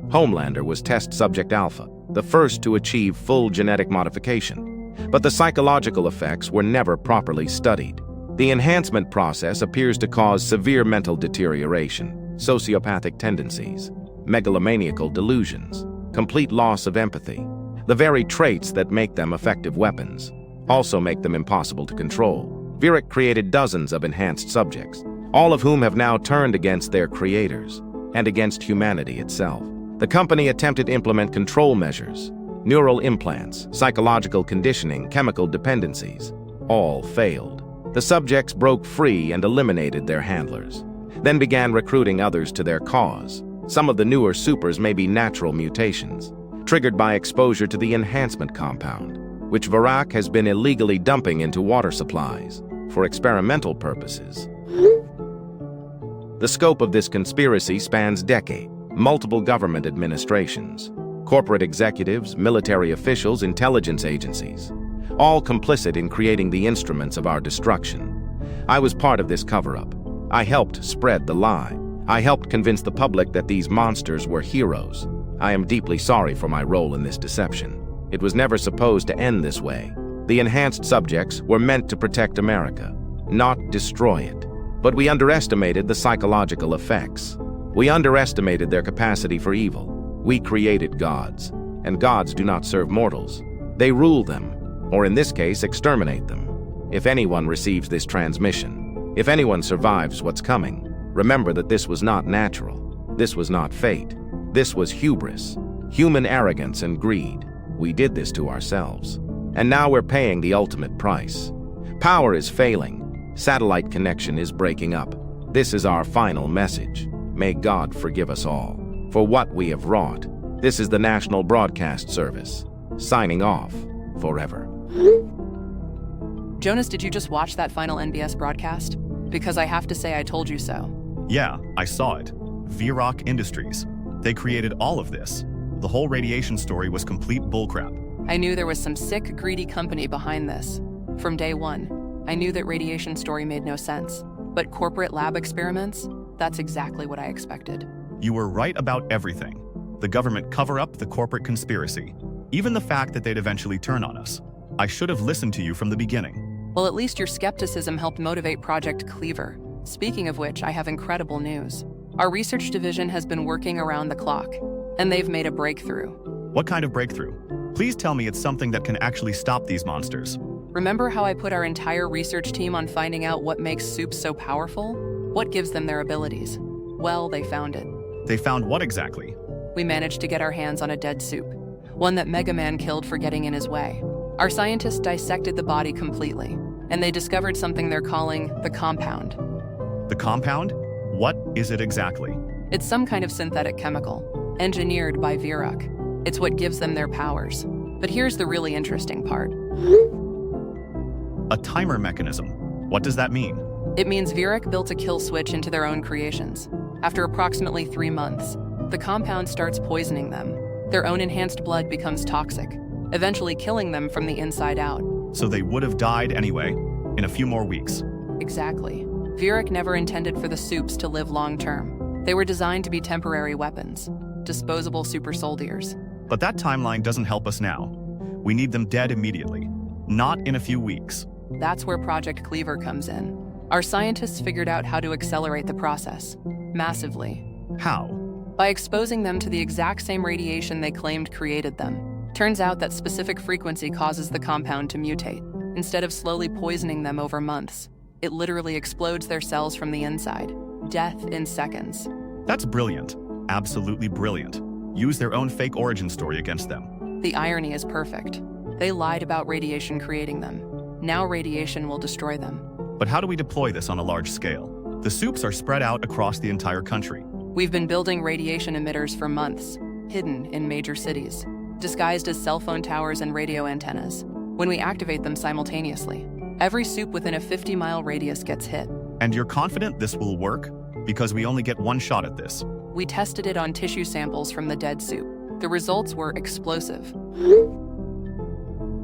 Homelander was test subject Alpha, the first to achieve full genetic modification, but the psychological effects were never properly studied. The enhancement process appears to cause severe mental deterioration, sociopathic tendencies, megalomaniacal delusions, complete loss of empathy. The very traits that make them effective weapons also make them impossible to control. Virac created dozens of enhanced subjects, all of whom have now turned against their creators and against humanity itself. The company attempted to implement control measures, neural implants, psychological conditioning, chemical dependencies. All failed. The subjects broke free and eliminated their handlers, then began recruiting others to their cause. Some of the newer supers may be natural mutations, triggered by exposure to the enhancement compound, which Virac has been illegally dumping into water supplies for experimental purposes. The scope of this conspiracy spans decades. Multiple government administrations, corporate executives, military officials, intelligence agencies, all complicit in creating the instruments of our destruction. I was part of this cover-up. I helped spread the lie. I helped convince the public that these monsters were heroes. I am deeply sorry for my role in this deception. It was never supposed to end this way. The enhanced subjects were meant to protect America, not destroy it. But we underestimated the psychological effects. We underestimated their capacity for evil. We created gods, and gods do not serve mortals. They rule them, or in this case, exterminate them. If anyone receives this transmission, if anyone survives what's coming, remember that this was not natural. This was not fate. This was hubris, human arrogance and greed. We did this to ourselves. And now we're paying the ultimate price. Power is failing. Satellite connection is breaking up. This is our final message. May God forgive us all for what we have wrought. This is the National Broadcast Service, signing off forever. Jonas, did you just watch that final NBS broadcast? Because I have to say I told you so. Yeah, I saw it. Virac Industries. They created all of this. The whole radiation story was complete bullcrap. I knew there was some sick, greedy company behind this. From day one, I knew that radiation story made no sense. But corporate lab experiments? That's exactly what I expected. You were right about everything. The government cover-up, the corporate conspiracy. Even the fact that they'd eventually turn on us. I should have listened to you from the beginning. Well, at least your skepticism helped motivate Project Cleaver. Speaking of which, I have incredible news. Our research division has been working around the clock, and they've made a breakthrough. What kind of breakthrough? Please tell me it's something that can actually stop these monsters. Remember how I put our entire research team on finding out what makes soup so powerful? What gives them their abilities? Well, they found it. They found what exactly? We managed to get our hands on a dead soup, one that Mega Man killed for getting in his way. Our scientists dissected the body completely, and they discovered something they're calling the compound. The compound? What is it exactly? It's some kind of synthetic chemical, engineered by Viruk. It's what gives them their powers. But here's the really interesting part. A timer mechanism. What does that mean? It means Viruk built a kill switch into their own creations. After approximately 3 months, the compound starts poisoning them. Their own enhanced blood becomes toxic, eventually killing them from the inside out. So they would have died anyway, in a few more weeks. Exactly. Viruk never intended for the soups to live long term. They were designed to be temporary weapons, disposable super soldiers. But that timeline doesn't help us now. We need them dead immediately, not in a few weeks. That's where Project Cleaver comes in. Our scientists figured out how to accelerate the process, massively. How? By exposing them to the exact same radiation they claimed created them. Turns out that specific frequency causes the compound to mutate. Instead of slowly poisoning them over months, it literally explodes their cells from the inside. Death in seconds. That's brilliant. Absolutely brilliant. Use their own fake origin story against them. The irony is perfect. They lied about radiation creating them. Now radiation will destroy them. But how do we deploy this on a large scale? The soups are spread out across the entire country. We've been building radiation emitters for months, hidden in major cities, disguised as cell phone towers and radio antennas. When we activate them simultaneously, every soup within a 50-mile radius gets hit. And you're confident this will work? Because we only get one shot at this. We tested it on tissue samples from the dead soup. The results were explosive.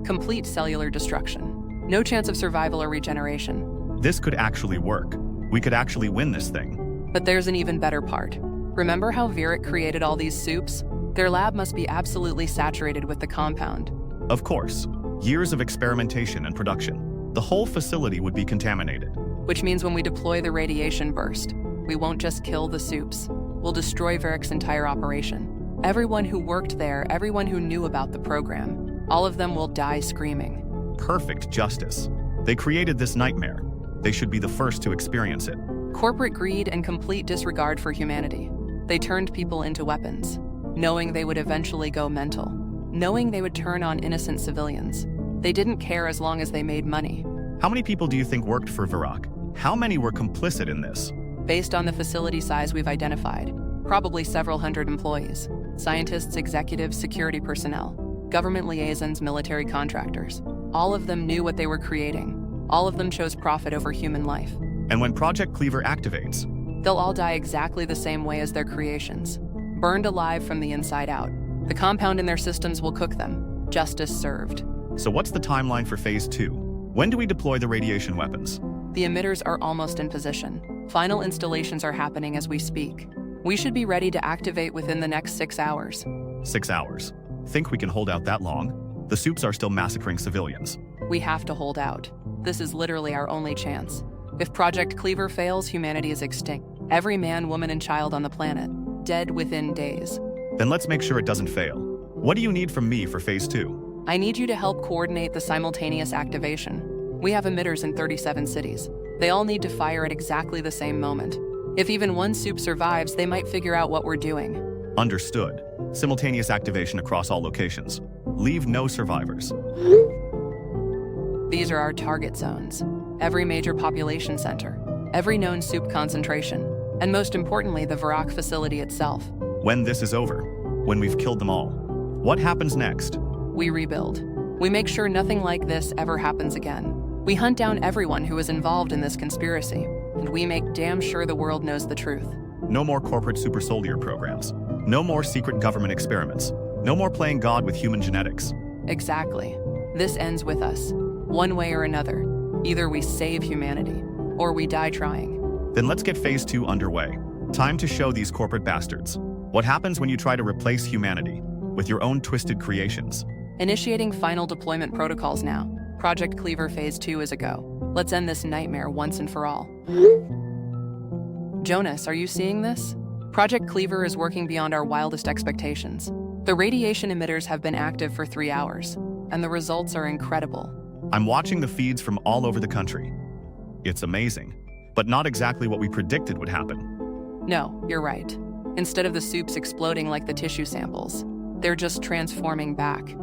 Complete cellular destruction. No chance of survival or regeneration. This could actually work. We could actually win this thing. But there's an even better part. Remember how Viruk created all these soups? Their lab must be absolutely saturated with the compound. Of course. Years of experimentation and production. The whole facility would be contaminated. Which means when we deploy the radiation burst, we won't just kill the soups. We'll destroy Viruk's entire operation. Everyone who worked there, everyone who knew about the program, all of them will die screaming. Perfect justice. They created this nightmare. They should be the first to experience it. Corporate greed and complete disregard for humanity. They turned people into weapons, knowing they would eventually go mental, knowing they would turn on innocent civilians. They didn't care as long as they made money. How many people do you think worked for Viruk? How many were complicit in this? Based on the facility size we've identified, probably several hundred employees. Scientists, executives, security personnel, government liaisons, military contractors. All of them knew what they were creating. All of them chose profit over human life. And when Project Cleaver activates, they'll all die exactly the same way as their creations, burned alive from the inside out. The compound in their systems will cook them. Justice served. So what's the timeline for Phase 2? When do we deploy the radiation weapons? The emitters are almost in position. Final installations are happening as we speak. We should be ready to activate within the next 6 hours. 6 hours. Think we can hold out that long? The soups are still massacring civilians. We have to hold out. This is literally our only chance. If Project Cleaver fails, humanity is extinct. Every man, woman, and child on the planet, dead within days. Then let's make sure it doesn't fail. What do you need from me for Phase 2? I need you to help coordinate the simultaneous activation. We have emitters in 37 cities. They all need to fire at exactly the same moment. If even one soup survives, they might figure out what we're doing. Understood. Simultaneous activation across all locations. Leave no survivors. These are our target zones. Every major population center, every known soup concentration, and most importantly, the Viruk facility itself. When this is over, when we've killed them all, what happens next? We rebuild. We make sure nothing like this ever happens again. We hunt down everyone who is involved in this conspiracy, and we make damn sure the world knows the truth. No more corporate super soldier programs. No more secret government experiments. No more playing God with human genetics. Exactly. This ends with us, one way or another. Either we save humanity, or we die trying. Then let's get Phase 2 underway. Time to show these corporate bastards. What happens when you try to replace humanity with your own twisted creations? Initiating final deployment protocols now. Project Cleaver Phase 2 is a go. Let's end this nightmare once and for all. Jonas, are you seeing this? Project Cleaver is working beyond our wildest expectations. The radiation emitters have been active for 3 hours, and the results are incredible. I'm watching the feeds from all over the country. It's amazing. but not exactly what we predicted would happen. No, you're right. Instead of the soups exploding like the tissue samples, they're just transforming back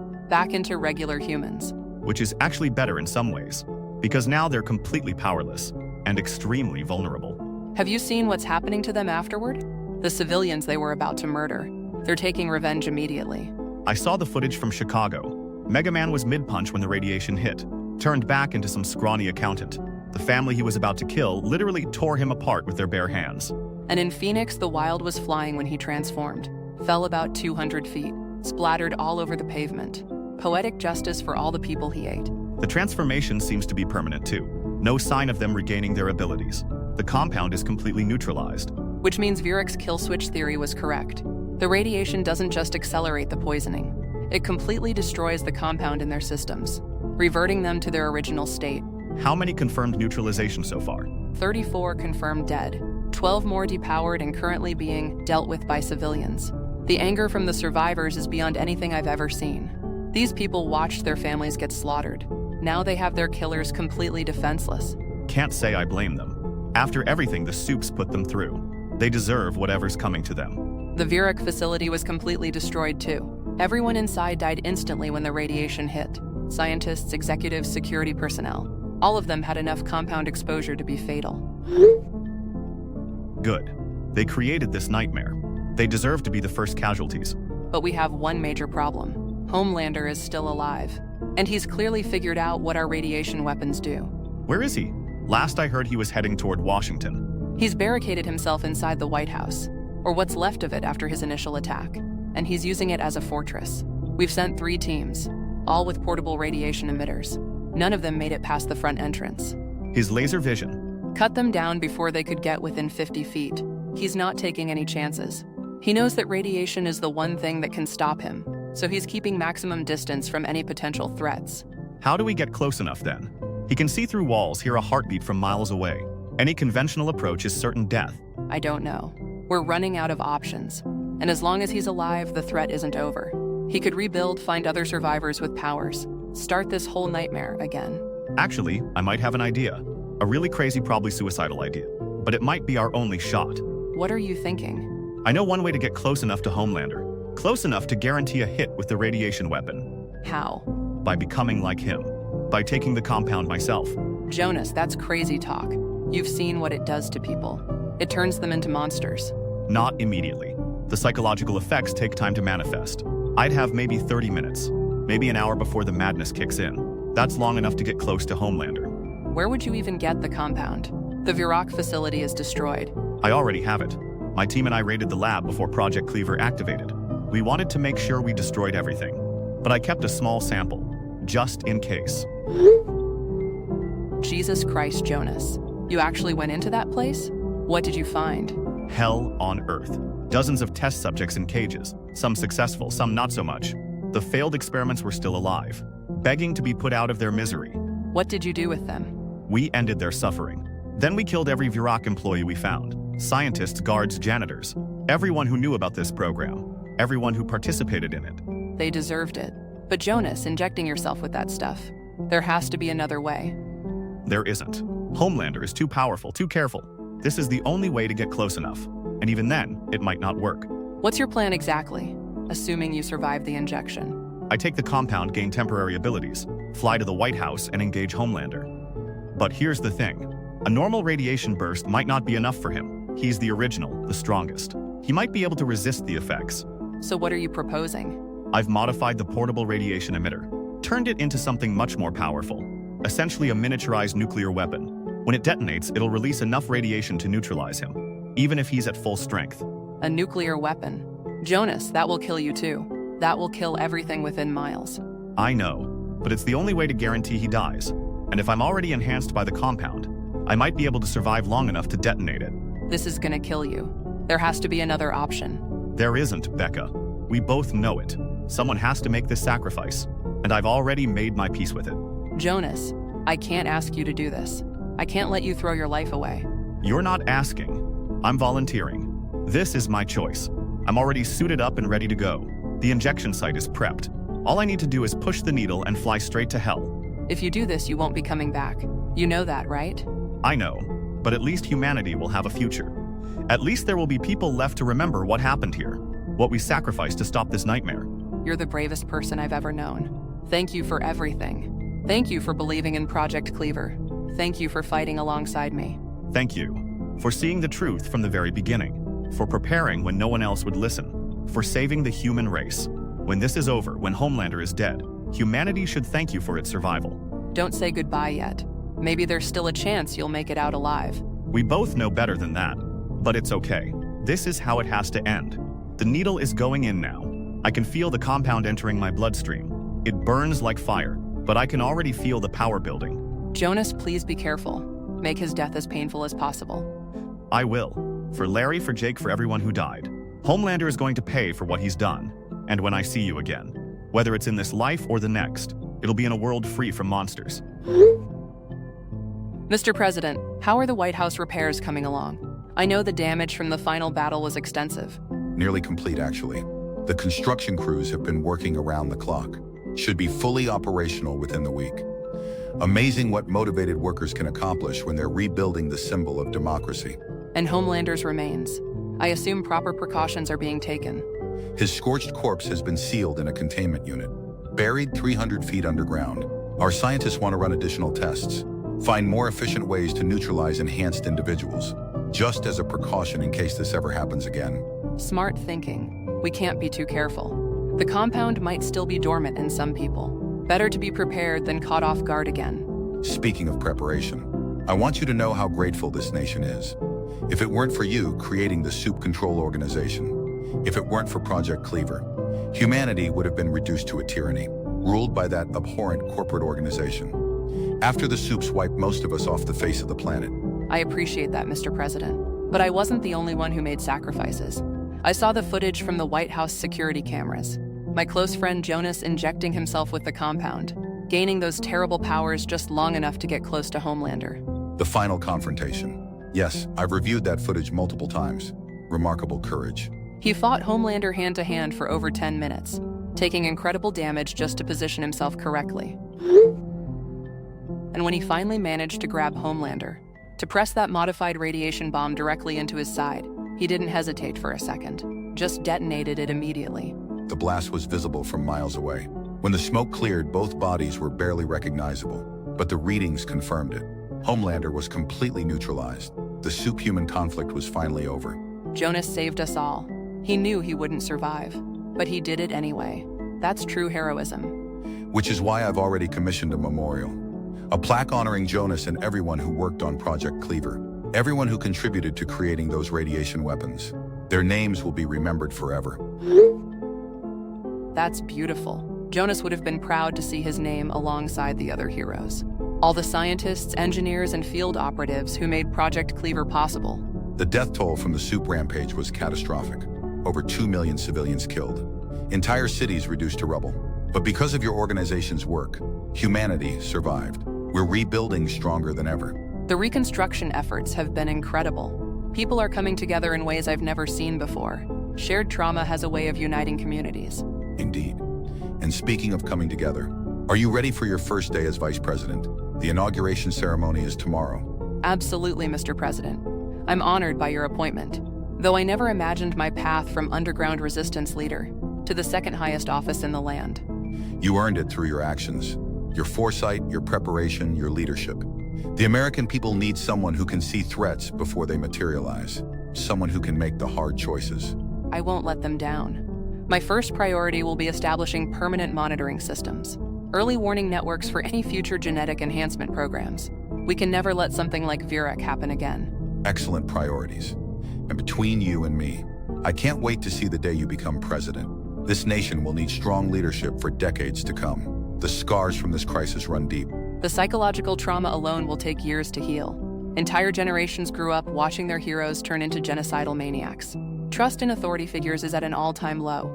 into regular humans. Which is actually better in some ways, because now they're completely powerless and extremely vulnerable. Have you seen what's happening to them afterward? The civilians they were about to murder. They're taking revenge immediately. I saw the footage from Chicago. Mega Man was mid-punch when the radiation hit, turned back into some scrawny accountant. The family he was about to kill literally tore him apart with their bare hands. And in Phoenix, the Wild was flying when he transformed, fell about 200 feet, splattered all over the pavement. Poetic justice for all the people he ate. The transformation seems to be permanent too. No sign of them regaining their abilities. The compound is completely neutralized. Which means Virek's kill switch theory was correct. The radiation doesn't just accelerate the poisoning. It completely destroys the compound in their systems, reverting them to their original state. How many confirmed neutralization so far? 34 confirmed dead, 12 more depowered and currently being dealt with by civilians. The anger from the survivors is beyond anything I've ever seen. These people watched their families get slaughtered. Now they have their killers completely defenseless. Can't say I blame them. After everything the soups put them through, they deserve whatever's coming to them. The Virek facility was completely destroyed too. Everyone inside died instantly when the radiation hit. Scientists, executives, security personnel. All of them had enough compound exposure to be fatal. Good. They created this nightmare. They deserve to be the first casualties. But we have one major problem. Homelander is still alive. And he's clearly figured out what our radiation weapons do. Where is he? Last I heard he was heading toward Washington. He's barricaded himself inside the White House, or what's left of it after his initial attack. And he's using it as a fortress. We've sent 3 teams, all with portable radiation emitters. None of them made it past the front entrance. His laser vision. Cut them down before they could get within 50 feet. He's not taking any chances. He knows that radiation is the one thing that can stop him, so he's keeping maximum distance from any potential threats. How do we get close enough then? He can see through walls, hear a heartbeat from miles away. Any conventional approach is certain death. I don't know. We're running out of options. And as long as he's alive, the threat isn't over. He could rebuild, find other survivors with powers, start this whole nightmare again. Actually, I might have an idea. A really crazy, probably suicidal idea. But it might be our only shot. What are you thinking? I know one way to get close enough to Homelander. Close enough to guarantee a hit with the radiation weapon. How? By becoming like him. By taking the compound myself. Jonas, that's crazy talk. You've seen what it does to people. It turns them into monsters. Not immediately. The psychological effects take time to manifest. I'd have maybe 30 minutes, maybe an hour before the madness kicks in. That's long enough to get close to Homelander. Where would you even get the compound? The Virok facility is destroyed. I already have it. My team and I raided the lab before Project Cleaver activated. We wanted to make sure we destroyed everything. But I kept a small sample, just in case. Jesus Christ, Jonas. You actually went into that place? What did you find? Hell on Earth. Dozens of test subjects in cages, some successful, some not so much. The failed experiments were still alive, begging to be put out of their misery. What did you do with them? We ended their suffering. Then we killed every Virok employee we found. Scientists, guards, janitors. Everyone who knew about this program. Everyone who participated in it. They deserved it. But Jonas, injecting yourself with that stuff. There has to be another way. There isn't. Homelander is too powerful, too careful. This is the only way to get close enough. And even then, it might not work. What's your plan exactly, assuming you survive the injection? I take the compound, gain temporary abilities, fly to the White House, and engage Homelander. But here's the thing. A normal radiation burst might not be enough for him. He's the original, the strongest. He might be able to resist the effects. So what are you proposing? I've modified the portable radiation emitter, turned it into something much more powerful. Essentially a miniaturized nuclear weapon. When it detonates, it'll release enough radiation to neutralize him, even if he's at full strength. A nuclear weapon. Jonas, that will kill you too. That will kill everything within miles. I know, but it's the only way to guarantee he dies. And if I'm already enhanced by the compound, I might be able to survive long enough to detonate it. This is gonna kill you. There has to be another option. There isn't, Becca. We both know it. Someone has to make this sacrifice, and I've already made my peace with it. Jonas, I can't ask you to do this. I can't let you throw your life away. You're not asking. I'm volunteering. This is my choice. I'm already suited up and ready to go. The injection site is prepped. All I need to do is push the needle and fly straight to hell. If you do this, you won't be coming back. You know that, right? I know, but at least humanity will have a future. At least there will be people left to remember what happened here, what we sacrificed to stop this nightmare. You're the bravest person I've ever known. Thank you for everything. Thank you for believing in Project Cleaver. Thank you for fighting alongside me. Thank you for seeing the truth from the very beginning, for preparing when no one else would listen, for saving the human race. When this is over, when Homelander is dead, humanity should thank you for its survival. Don't say goodbye yet. Maybe there's still a chance you'll make it out alive. We both know better than that, but it's okay. This is how it has to end. The needle is going in now. I can feel the compound entering my bloodstream. It burns like fire, but I can already feel the power building. Jonas, please be careful. Make his death as painful as possible. I will. For Larry, for Jake, for everyone who died. Homelander is going to pay for what he's done. And when I see you again, whether it's in this life or the next, it'll be in a world free from monsters. Mr. President, how are the White House repairs coming along? I know the damage from the final battle was extensive. Nearly complete, actually. The construction crews have been working around the clock. Should be fully operational within the week. Amazing what motivated workers can accomplish when they're rebuilding the symbol of democracy. And Homelander's remains. I assume proper precautions are being taken. His scorched corpse has been sealed in a containment unit, buried 300 feet underground. Our scientists want to run additional tests, find more efficient ways to neutralize enhanced individuals, just as a precaution in case this ever happens again. Smart thinking. We can't be too careful. The compound might still be dormant in some people. Better to be prepared than caught off guard again. Speaking of preparation, I want you to know how grateful this nation is. If it weren't for you creating the Soup Control Organization, if it weren't for Project Cleaver, humanity would have been reduced to a tyranny, ruled by that abhorrent corporate organization. After the Soups wiped most of us off the face of the planet. I appreciate that, Mr. President. But I wasn't the only one who made sacrifices. I saw the footage from the White House security cameras. My close friend Jonas injecting himself with the compound, gaining those terrible powers just long enough to get close to Homelander. The final confrontation. Yes, I've reviewed that footage multiple times. Remarkable courage. He fought Homelander hand-to-hand for over 10 minutes, taking incredible damage just to position himself correctly. And when he finally managed to grab Homelander, to press that modified radiation bomb directly into his side, he didn't hesitate for a second, just detonated it immediately. The blast was visible from miles away. When the smoke cleared, both bodies were barely recognizable, but the readings confirmed it. Homelander was completely neutralized. The soup-human conflict was finally over. Jonas saved us all. He knew he wouldn't survive, but he did it anyway. That's true heroism. Which is why I've already commissioned a memorial. A plaque honoring Jonas and everyone who worked on Project Cleaver. Everyone who contributed to creating those radiation weapons. Their names will be remembered forever. That's beautiful. Jonas would have been proud to see his name alongside the other heroes. All the scientists, engineers, and field operatives who made Project Cleaver possible. The death toll from the soup rampage was catastrophic. Over 2 million civilians killed. Entire cities reduced to rubble. But because of your organization's work, humanity survived. We're rebuilding stronger than ever. The reconstruction efforts have been incredible. People are coming together in ways I've never seen before. Shared trauma has a way of uniting communities. Indeed. And speaking of coming together, are you ready for your first day as Vice President? The inauguration ceremony is tomorrow. Absolutely, Mr. President. I'm honored by your appointment. Though I never imagined my path from underground resistance leader to the second highest office in the land. You earned it through your actions, your foresight, your preparation, your leadership. The American people need someone who can see threats before they materialize. Someone who can make the hard choices. I won't let them down. My first priority will be establishing permanent monitoring systems, early warning networks for any future genetic enhancement programs. We can never let something like Virak happen again. Excellent priorities. And between you and me, I can't wait to see the day you become president. This nation will need strong leadership for decades to come. The scars from this crisis run deep. The psychological trauma alone will take years to heal. Entire generations grew up watching their heroes turn into genocidal maniacs. Trust in authority figures is at an all-time low.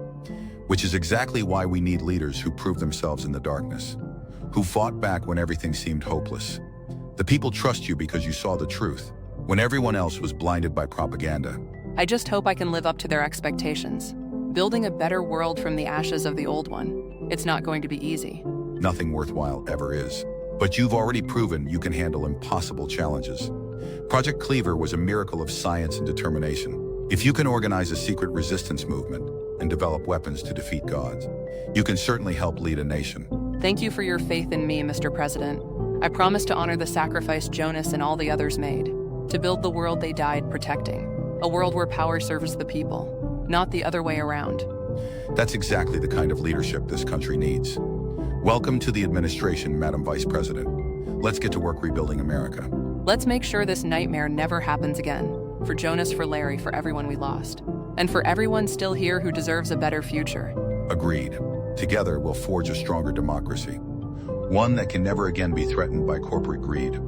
Which is exactly why we need leaders who prove themselves in the darkness, who fought back when everything seemed hopeless. The people trust you because you saw the truth, when everyone else was blinded by propaganda. I just hope I can live up to their expectations. Building a better world from the ashes of the old one. It's not going to be easy. Nothing worthwhile ever is. But you've already proven you can handle impossible challenges. Project Cleaver was a miracle of science and determination. If you can organize a secret resistance movement and develop weapons to defeat gods, you can certainly help lead a nation. Thank you for your faith in me, Mr. President. I promise to honor the sacrifice Jonas and all the others made, to build the world they died protecting, a world where power serves the people, not the other way around. That's exactly the kind of leadership this country needs. Welcome to the administration, Madam Vice President. Let's get to work rebuilding America. Let's make sure this nightmare never happens again. For Jonas, for Larry, for everyone we lost. And for everyone still here who deserves a better future. Agreed. Together, we'll forge a stronger democracy. One that can never again be threatened by corporate greed.